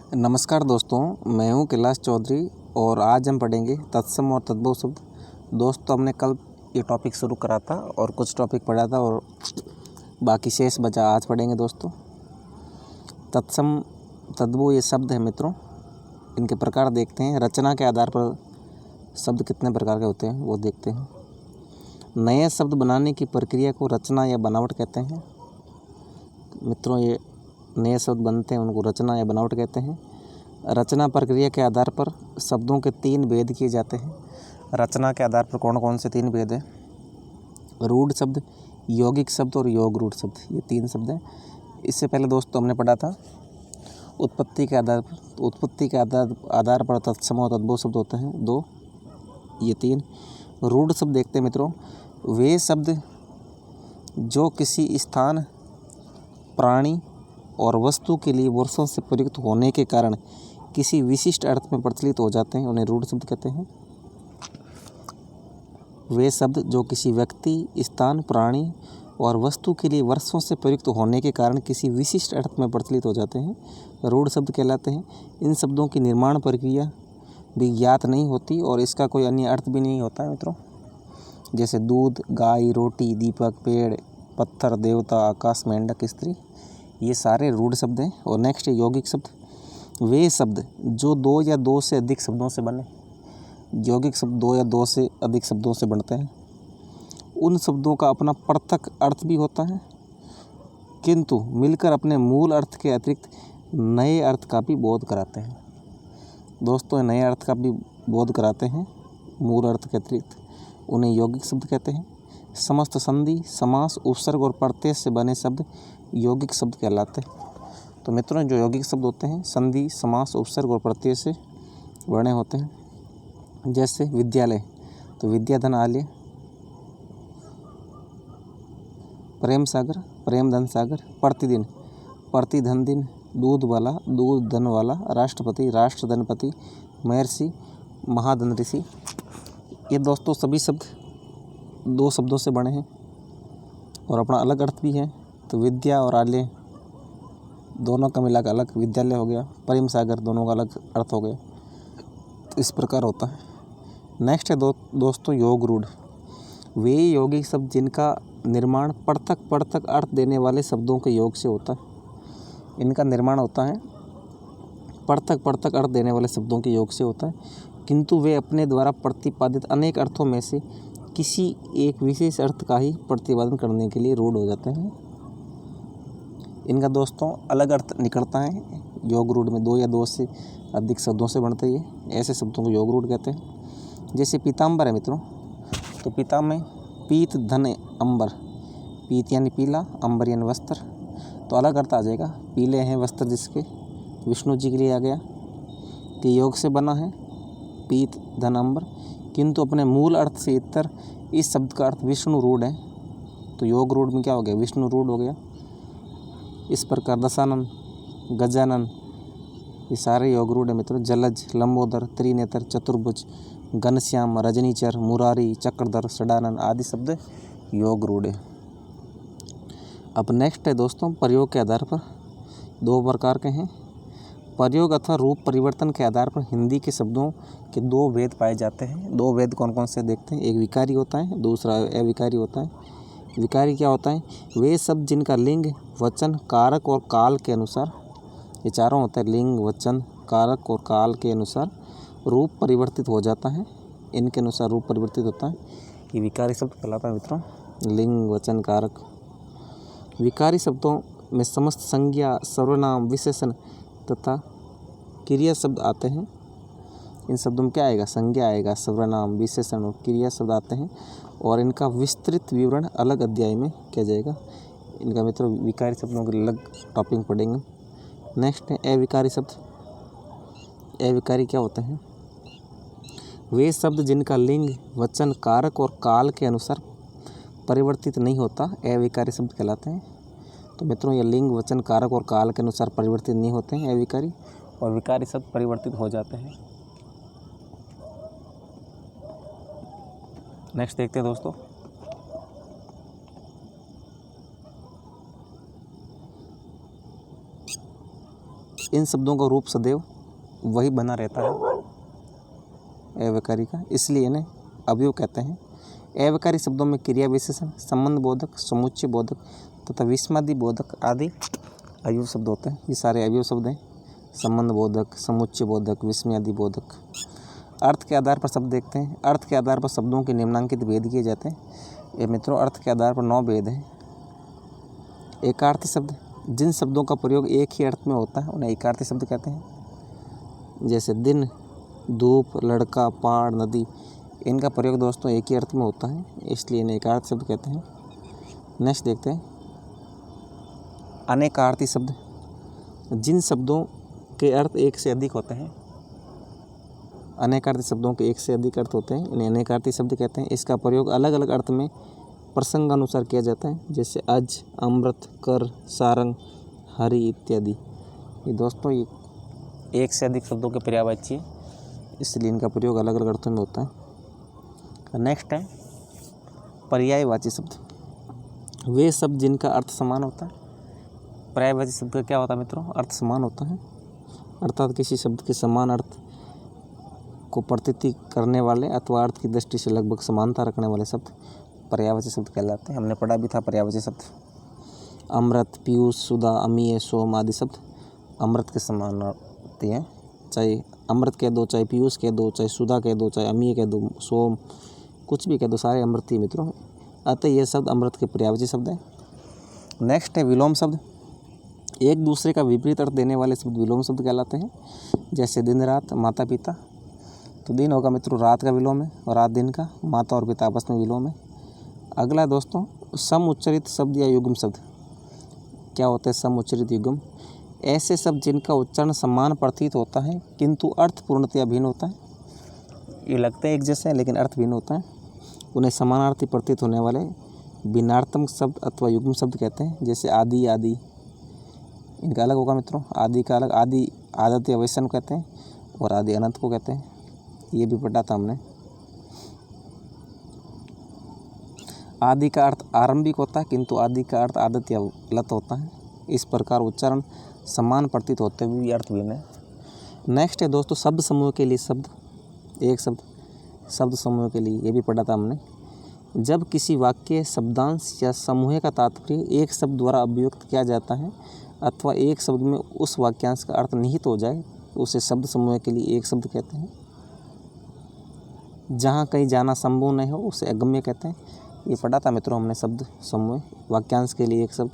नमस्कार दोस्तों, मैं हूं कैलाश चौधरी और आज हम पढ़ेंगे तत्सम और तद्भव शब्द। दोस्तों, हमने कल ये टॉपिक शुरू करा था और कुछ टॉपिक पढ़ा था और बाकी शेष बचा आज पढ़ेंगे। दोस्तों, तत्सम तद्भव ये शब्द है मित्रों। इनके प्रकार देखते हैं। रचना के आधार पर शब्द कितने प्रकार के होते हैं वो देखते हैं। नए शब्द बनाने की प्रक्रिया को रचना या बनावट कहते हैं। मित्रों, ये नए शब्द बनते हैं उनको रचना या बनावट कहते हैं। रचना प्रक्रिया के आधार पर शब्दों के 3 भेद किए जाते हैं। रचना के आधार पर कौन कौन से 3 भेद हैं? रूढ़ शब्द, यौगिक शब्द और योग रूढ़ शब्द, ये 3 शब्द हैं। इससे पहले दोस्तों हमने पढ़ा था उत्पत्ति के आधार पर। तो उत्पत्ति के आधार पर तत्सम और तद्भव शब्द होते हैं 2, ये 3। रूढ़ शब्द देखते हैं मित्रों। वे शब्द जो किसी स्थान, प्राणी और वस्तु के लिए वर्षों से प्रयुक्त होने के कारण किसी विशिष्ट अर्थ में प्रचलित हो जाते हैं, उन्हें रूढ़ शब्द कहते हैं। वे शब्द जो किसी व्यक्ति, स्थान, प्राणी और वस्तु के लिए वर्षों से प्रयुक्त होने के कारण किसी विशिष्ट अर्थ में प्रचलित हो जाते हैं, रूढ़ शब्द कहलाते हैं। इन शब्दों की निर्माण प्रक्रिया भी ज्ञात नहीं होती और इसका कोई अन्य अर्थ भी नहीं होता है मित्रों। जैसे दूध, गाय, रोटी, दीपक, पेड़, पत्थर, देवता, आकाश, मेंढक, स्त्री, ये सारे रूढ़ शब्द हैं। और नेक्स्ट है यौगिक शब्द। वे शब्द जो 2 या 2 से अधिक शब्दों से बने। यौगिक शब्द 2 या 2 से अधिक शब्दों से बनते हैं। उन शब्दों का अपना पृथक अर्थ भी होता है, किंतु मिलकर अपने मूल अर्थ के अतिरिक्त नए अर्थ का भी बोध कराते हैं। दोस्तों, नए अर्थ का भी बोध कराते हैं मूल अर्थ के अतिरिक्त, उन्हें यौगिक शब्द कहते हैं। समस्त संधि, समास, उपसर्ग और प्रत्यय से बने शब्द यौगिक शब्द कहलाते हैं। तो मित्रों, जो यौगिक शब्द होते हैं संधि, समास, उपसर्ग और प्रत्यय से बने होते हैं। जैसे विद्यालय, तो विद्याधन आलय। प्रेम सागर, प्रेम धन सागर। प्रतिदिन, प्रतिधन दिन। दूध वाला, दूध धन वाला। राष्ट्रपति, राष्ट्र धनपति। महर्षि, महाधन ऋषि। ये दोस्तों सभी शब्द 2 शब्दों से बने हैं और अपना अलग अर्थ भी है। तो विद्या और आलय दोनों का मिलाकर अलग विद्यालय हो गया। प्रेम सागर दोनों का अलग अर्थ हो गया। तो इस प्रकार होता है। नेक्स्ट है दोस्तों योग रूढ़। वे यौगिक शब्द जिनका निर्माण पृथक अर्थ देने वाले शब्दों के योग से होता है। इनका निर्माण होता है पृथक अर्थ देने वाले शब्दों के योग से होता है, किंतु वे अपने द्वारा प्रतिपादित अनेक अर्थों में से किसी एक विशेष अर्थ का ही प्रतिपादन करने के लिए रूढ़ हो जाते हैं। इनका दोस्तों अलग अर्थ निकलता है। योग रूढ़ में 2 या 2 से अधिक शब्दों से बनते हैं। ऐसे शब्दों को योग रूढ़ कहते हैं। जैसे पीताम्बर है मित्रों, तो पीता में पीत धन अंबर। पीत यानी पीला, अंबर यानी वस्त्र, तो अलग अर्थ आ जाएगा। पीले हैं वस्त्र जिसके, विष्णु जी के लिए आ गया कि योग से बना है पीत धन अंबर, किंतु अपने मूल अर्थ से इतर इस शब्द का अर्थ विष्णु रूढ़ है। तो योग रूढ़ में क्या हो गया? विष्णु रूढ़ हो गया। इस प्रकार दशानन, गजानन, ये सारे योग रूढ़ है मित्रों। जलज, लंबोदर, त्रिनेत्र, चतुर्भुज, घनश्याम, रजनीचर, मुरारी, चक्रधर, षडानन आदि शब्द योग रूढ़ है। अब नेक्स्ट है दोस्तों प्रयोग के आधार पर। 2 प्रकार के हैं। प्रयोग अथवा रूप परिवर्तन के आधार पर हिंदी के शब्दों के 2 भेद पाए जाते हैं। 2 भेद कौन कौन से देखते हैं? एक विकारी होता है, दूसरा अविकारी होता है। विकारी क्या होता है? वे शब्द जिनका लिंग, वचन, कारक और काल के अनुसार, ये चारों होते हैं, लिंग, वचन, कारक और काल के अनुसार रूप परिवर्तित हो जाता है। इनके अनुसार रूप परिवर्तित होता है, ये विकारी शब्द कहलाता है मित्रों। लिंग, वचन, कारक। विकारी शब्दों में समस्त संज्ञा, सर्वनाम, विशेषण तथा क्रिया शब्द आते हैं। इन शब्दों में क्या आएगा? संज्ञा आएगा, सर्वनाम, विशेषण और क्रिया शब्द आते हैं और इनका विस्तृत विवरण अलग अध्याय में किया जाएगा। इनका मित्रों विकारी शब्दों के अलग टॉपिक पढ़ेंगे। नेक्स्ट है अविकारी शब्द। अविकारी क्या होते हैं? वे शब्द जिनका लिंग, वचन, कारक और काल के अनुसार परिवर्तित नहीं होता, अविकारी शब्द कहलाते हैं। तो मित्रों ये लिंग, वचन, कारक और काल के अनुसार परिवर्तित नहीं होते हैं अविकारी, और विकारी शब्द परिवर्तित हो जाते हैं। नेक्स्ट देखते हैं दोस्तों इन शब्दों का रूप सदैव वही बना रहता है अव्ययकारी का, इसलिए इन्हें अवयव कहते हैं। अव्ययकारी शब्दों में क्रिया विशेषण, संबंध बोधक, समुच्चय बोधक तथा विस्मयादि बोधक आदि अवयव शब्द होते हैं। ये सारे अवयव शब्द हैं, संबंध बोधक, समुच्चय बोधक, विस्मयादि बोधक। अर्थ के आधार पर शब्द देखते हैं। अर्थ के आधार पर शब्दों के निम्नांकित भेद किए जाते हैं। ये मित्रों अर्थ के आधार पर 9 भेद हैं। एकार्थी शब्द, जिन शब्दों का प्रयोग एक ही अर्थ में होता है उन्हें एकार्थी शब्द कहते हैं। जैसे दिन, धूप, लड़का, पहाड़, नदी, इनका प्रयोग दोस्तों एक ही अर्थ में होता है, इसलिए इन्हें एकार्थी शब्द कहते हैं। नेक्स्ट देखते हैं अनेकार्थी शब्द, जिन शब्दों के अर्थ एक से अधिक होते हैं। अनेकार्थी शब्दों के एक से अधिक अर्थ होते हैं, इन्हें अनेकार्थी शब्द कहते हैं। इसका प्रयोग अलग अलग अर्थ में प्रसंगानुसार किया जाता है, जैसे अज, अमृत, कर, सारंग, हरि इत्यादि। ये दोस्तों ये एक से अधिक शब्दों के पर्यायवाची है, इसलिए इनका प्रयोग अलग अलग अर्थों में होता है। नेक्स्ट है पर्यायवाची शब्द, वे शब्द जिनका अर्थ समान होता है। पर्यायवाची शब्द का क्या होता है मित्रों? अर्थ समान होता है, अर्थात किसी शब्द के समान अर्थ को प्रतीति करने वाले अथवा अर्थ की दृष्टि से लगभग समानता रखने वाले शब्द पर्यायवाची शब्द कहलाते हैं। हमने पढ़ा भी था पर्यायवाची शब्द। अमृत, पीयूष, सुधा, अमीय, सोम आदि शब्द अमृत के समान होते हैं। चाहे अमृत कह दो, चाहे पीयूष कह दो, चाहे सुधा कह दो, चाहे अमीय कह दो, सोम, कुछ भी कह दो, सारे अमृत ही मित्रों। अतः ये शब्द अमृत के पर्यायवाची शब्द हैं। नेक्स्ट है विलोम शब्द, एक दूसरे का विपरीत अर्थ देने वाले शब्द विलोम शब्द कहलाते हैं। जैसे दिन रात, माता पिता, तो दिन होगा मित्रों रात का विलोम है और रात दिन का, माता और पिता आपस में विलोम है। अगला दोस्तों सम उच्चरित शब्द या युग्म शब्द। क्या होते हैं सम उच्चरित युग्म? ऐसे शब्द जिनका उच्चारण समान प्रतीत होता है किंतु अर्थ पूर्णतया भिन्न होता है। ये लगते हैं एक जैसे हैं लेकिन अर्थ भिन्न होता है, उन्हें समानार्थी प्रतीत होने वाले भिन्नार्थक शब्द अथवा युग्म शब्द कहते हैं। जैसे आदि, आदि इनका अलग होगा मित्रों, आदि का अलग, आदि आदत या वैसन कहते हैं और आदि अनंत को कहते हैं, ये भी पढ़ा था हमने। आदि का अर्थ आरंभिक होता है किंतु आदि का अर्थ आदत या लत होता है। इस प्रकार उच्चारण समान प्रतीत होते हुए भी अर्थ भिन्न है। नेक्स्ट है दोस्तों शब्द समूह के लिए शब्द, एक शब्द शब्द समूह के लिए, ये भी पढ़ा था हमने। जब किसी वाक्य, शब्दांश या समूह का तात्पर्य एक शब्द द्वारा अभिव्यक्त किया जाता है अथवा एक शब्द में उस वाक्यांश का अर्थ निहित हो जाए तो उसे शब्द समूह के लिए एक शब्द कहते हैं। जहाँ कहीं जाना संभव नहीं हो उसे अगम्य कहते हैं। ये पढ़ा था मित्रों हमने शब्द समूह, वाक्यांश के लिए एक शब्द।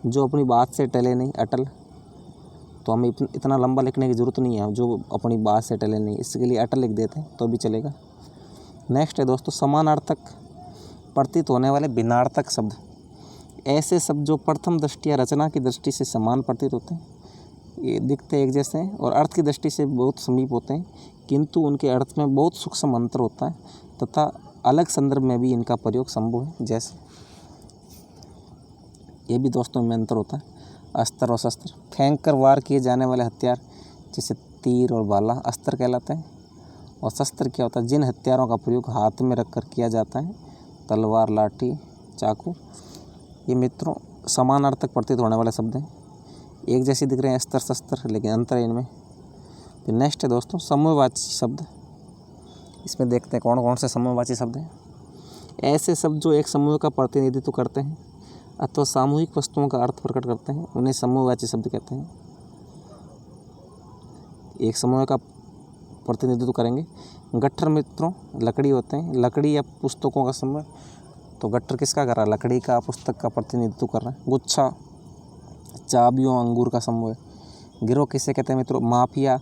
जो अपनी बात से टले नहीं, अटल, तो हमें इतना लंबा लिखने की ज़रूरत नहीं है। जो अपनी बात से टले नहीं, इसके लिए अटल लिख देते हैं तो भी चलेगा। नेक्स्ट है दोस्तों समानार्थक प्रतीत होने वाले भिन्नार्थक शब्द। ऐसे शब्द जो प्रथम दृष्टि या रचना की दृष्टि से समान प्रतीत होते हैं, ये दिखते एक जैसे हैं और अर्थ की दृष्टि से बहुत समीप होते हैं किंतु उनके अर्थ में बहुत सूक्ष्म अंतर होता है तथा अलग संदर्भ में भी इनका प्रयोग संभव है। जैसे ये भी दोस्तों में अंतर होता है, अस्त्र और शस्त्र। फेंक कर वार किए जाने वाले हथियार जैसे तीर और भाला अस्त्र कहलाते हैं। और शस्त्र क्या होता है? जिन हथियारों का प्रयोग हाथ में रखकर किया जाता है, तलवार, लाठी, चाकू। ये मित्रों समानार्थक प्रतीत होने वाले शब्द हैं, एक जैसे दिख रहे हैं अस्त्र शस्त्र, लेकिन अंतर है इनमें। फिर नेक्स्ट है दोस्तों समूहवाची शब्द। इसमें देखते हैं कौन कौन से समूहवाची शब्द हैं। ऐसे शब्द जो एक समूह का प्रतिनिधित्व करते हैं अथवा सामूहिक वस्तुओं का अर्थ प्रकट करते हैं उन्हें समूहवाची शब्द कहते हैं। एक समूह का प्रतिनिधित्व करेंगे। गट्ठर मित्रों लकड़ी होते हैं, लकड़ी या पुस्तकों का समूह। तो गट्ठर किसका कर रहा है? लकड़ी का, पुस्तक का प्रतिनिधित्व कर रहा है। गुच्छा चाबियों, अंगूर का समूह है। गिरोह किसे कहते हैं मित्रों? माफिया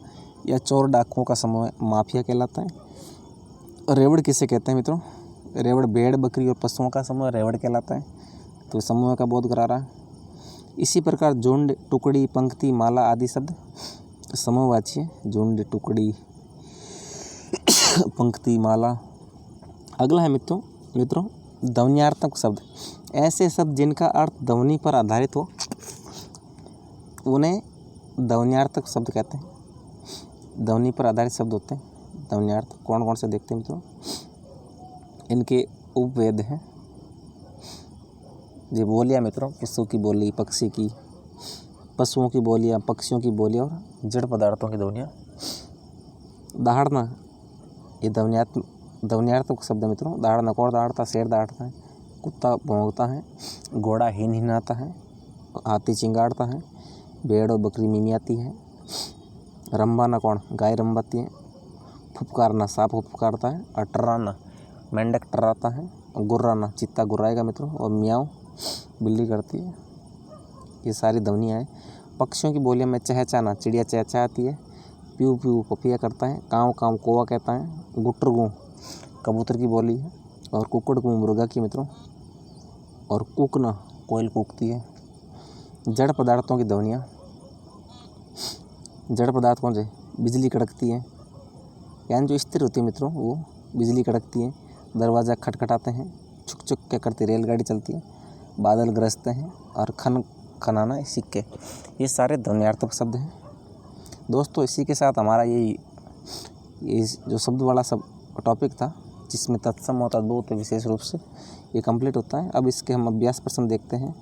या चोर डाकुओं का समूह है, माफिया कहलाता है। रेवड़ किसे कहते हैं मित्रों? रेवड़ भेड़, बकरी और पशुओं का समूह रेवड़ कहलाता है। तो समूह का बोध करा रहा है। इसी प्रकार झुंड, टुकड़ी, पंक्ति, माला आदि शब्द समूहवाची है। झुंड, टुकड़ी, पंक्ति, माला। अगला है मित्रों ध्वन्यार्थक शब्द। ऐसे शब्द जिनका अर्थ ध्वनि पर आधारित हो उन्हें ध्वन्यार्थक शब्द कहते हैं। ध्वनि पर आधारित शब्द होते हैं ध्वन्यार्थ। कौन कौन से देखते हैं मित्रों? इनके उपवेद हैं। ये बोलियाँ मित्रों, पशु की बोली, पक्षी की, पशुओं की बोलियाँ, पक्षियों की बोलियाँ और जड़ पदार्थों की ध्वनियाँ। दहाड़ना ये ध्वन्यात्मक शब्द है मित्रों। दहाड़ना, कौड़ दहाड़ता, शेर दहाड़ता है, कुत्ता भौंकता है, घोड़ा हिनहिनाता है, हाथी चिंगाड़ता है, भेड़ और बकरी मिमियाती है। रंबाना कौन, गाय रंबाती है। फुफकारना, सांप फुफकारता है। और टर्राना, मेंढक टर्राता है। गुर्राना, चित्ता गुर्राएगा मित्रों। और मियाऊं, बिल्ली करती है। ये सारी ध्वनियाँ हैं। पक्षियों की बोलियों में चहचहाना, चिड़िया चहचहाती है। प्यू प्यू, पपिया करता है। काँव काँव, कौवा कहता है। गुट्टर गूँ, कबूतर की बोली है। और कुक्कड़ गूँ, मुर्गा की मित्रों। और कूकना, कोयल कूकती है। जड़ पदार्थों की ध्वनियाँ। जड़ पदार्थ कौन से, बिजली कड़कती है, यानी जो स्थिर होती है मित्रों वो बिजली कड़कती है। दरवाज़ा खटखटाते हैं, छुक छुक क्या करती रेलगाड़ी चलती है, बादल गरजते हैं, और खन खनाना सिक्के। ये सारे ध्वन्यार्थक शब्द हैं दोस्तों। इसी के साथ हमारा ये जो शब्द वाला सब टॉपिक था, जिसमें तत्सम और तद्भव विशेष रूप से, ये कंप्लीट होता है। अब इसके हम अभ्यास प्रश्न देखते हैं।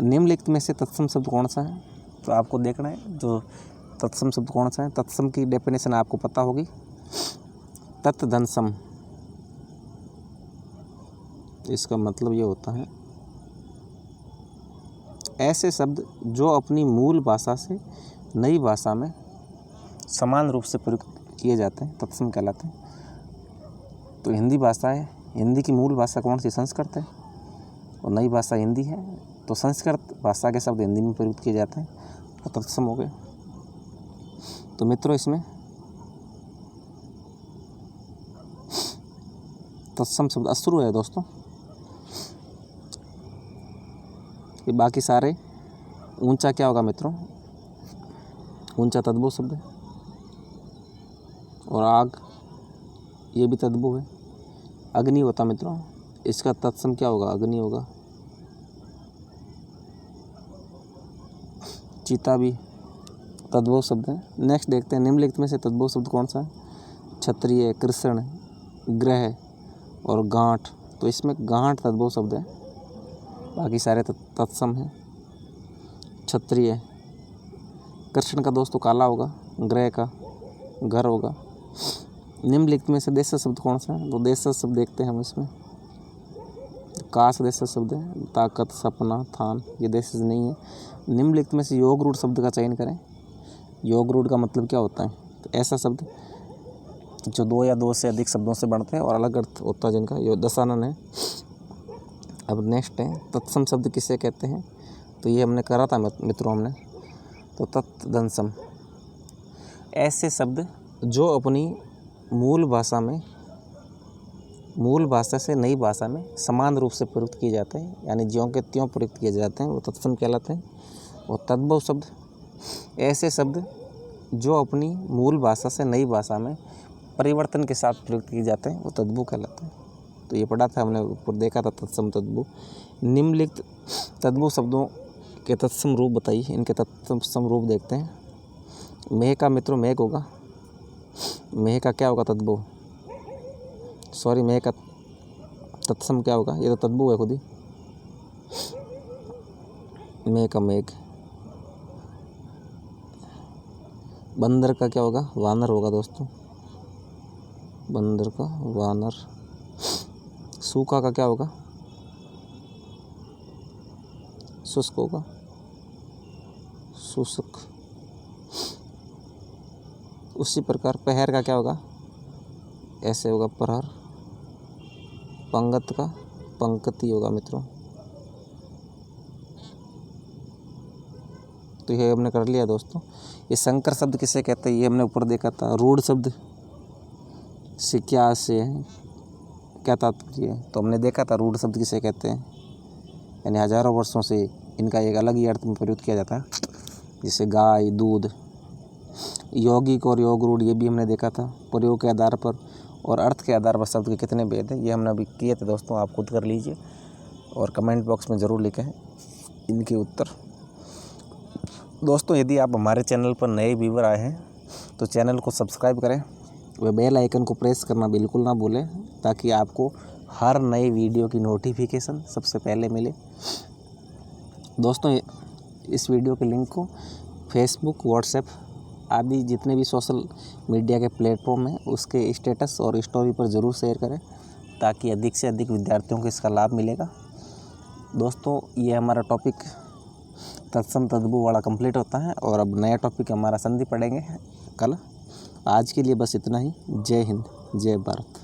निम्नलिखित में से तत्सम शब्द कौन सा है, तो आपको देखना है जो तत्सम शब्द कौन सा है। तत्सम की डेफिनेशन आपको पता होगी। तत्धनसम, इसका मतलब ये होता है ऐसे शब्द जो अपनी मूल भाषा से नई भाषा में समान रूप से प्रयुक्त किए जाते हैं, तत्सम कहलाते हैं। तो हिंदी भाषा है, हिंदी की मूल भाषा कौन सी, संस्कृत है, और नई भाषा हिंदी है। तो संस्कृत भाषा के शब्द हिंदी में प्रयुक्त किए जाते हैं, तो तत्सम हो गए। तो मित्रों इसमें तत्सम शब्द अश्रु है दोस्तों। ये बाकी सारे, ऊंचा क्या होगा मित्रों, ऊंचा तद्भव शब्द है। और आग, ये भी तद्भव है। अग्नि होता मित्रों, इसका तत्सम क्या होगा, अग्नि होगा। चीता भी तद्भव शब्द है। नेक्स्ट देखते हैं निम्नलिखित में से तद्भव शब्द कौन सा है। क्षत्रिय, कृष्ण, ग्रह और गांठ। तो इसमें गांठ तद्भव शब्द है, बाकी सारे तत्सम हैं। क्षत्रिय, कृष्ण का दोस्तों काला होगा, ग्रह का घर होगा। निम्नलिखित में से देश शब्द कौन सा है, तो देश शब्द देखते हैं हम इसमें। काश देश शब्द है, ताकत, सपना, थान, ये देश नहीं है। निम्नलिखित में से योग रूढ़ शब्द का चयन करें। योग रूढ़ का मतलब क्या होता है, तो ऐसा शब्द जो दो या दो से अधिक शब्दों से बनते हैं और अलग अर्थ होता है, जिनका यो दशानन है। अब नेक्स्ट है तत्सम शब्द किसे कहते हैं, तो ये हमने करा था मित्रों हमने। तो तत्धनसम, ऐसे शब्द जो अपनी मूल भाषा से नई भाषा में समान रूप से प्रयुक्त किए जाते हैं, यानी ज्यों के त्यों प्रयुक्त किए जाते हैं, वो तत्सम कहलाते हैं। और तद्भव शब्द, ऐसे शब्द जो अपनी मूल भाषा से नई भाषा में परिवर्तन के साथ प्रयुक्त किए जाते हैं, वो तद्भव कहलाते हैं। तो ये पढ़ा था हमने, ऊपर देखा था तत्सम तद्भव। निम्नलिखित तद्भव शब्दों के तत्सम रूप बताइए। इनके तत्सम रूप देखते हैं। मेह का मित्रों मेघ होगा। मेह का क्या होगा, तद्भव। सॉरी, मेह का तत्सम क्या होगा, ये तो तद्भव है खुद ही। मेह का मेघ। बंदर का क्या होगा, वानर होगा दोस्तों। बंदर का वानर। सूखा का क्या होगा, शुष्क होगा, शुष्क। उसी प्रकार पहर का क्या होगा, ऐसे होगा, प्रहर। पंगत का पंक्ति होगा मित्रों। तो ये हमने कर लिया दोस्तों। ये संकर शब्द किसे कहते हैं, ये हमने ऊपर देखा था। रूढ़ शब्द से क्या से क्या तात्पर्य है, तो हमने देखा था रूढ़ शब्द किसे कहते हैं, यानी हजारों वर्षों से इनका एक अलग ही अर्थ में प्रयुक्त किया जाता है, जैसे गाय, दूध। यौगिक और योग रूढ़, ये भी हमने देखा था। प्रयोग के आधार पर और अर्थ के आधार पर शब्द के कितने भेद हैं, ये हमने अभी किए थे दोस्तों। आप खुद कर लीजिए और कमेंट बॉक्स में ज़रूर लिखें इनके उत्तर। दोस्तों यदि आप हमारे चैनल पर नए व्यूवर आए हैं तो चैनल को सब्सक्राइब करें, वह बेल आइकन को प्रेस करना बिल्कुल ना भूलें, ताकि आपको हर नए वीडियो की नोटिफिकेशन सबसे पहले मिले। दोस्तों इस वीडियो के लिंक को फेसबुक, व्हाट्सएप आदि जितने भी सोशल मीडिया के प्लेटफॉर्म हैं उसके स्टेटस और स्टोरी पर ज़रूर शेयर करें, ताकि अधिक से अधिक विद्यार्थियों को इसका लाभ मिलेगा। दोस्तों, ये हमारा टॉपिक तत्सम तद्भव वाला कंप्लीट होता है और अब नया टॉपिक हमारा संधि पढ़ेंगे कल। आज के लिए बस इतना ही। जय हिंद, जय भारत।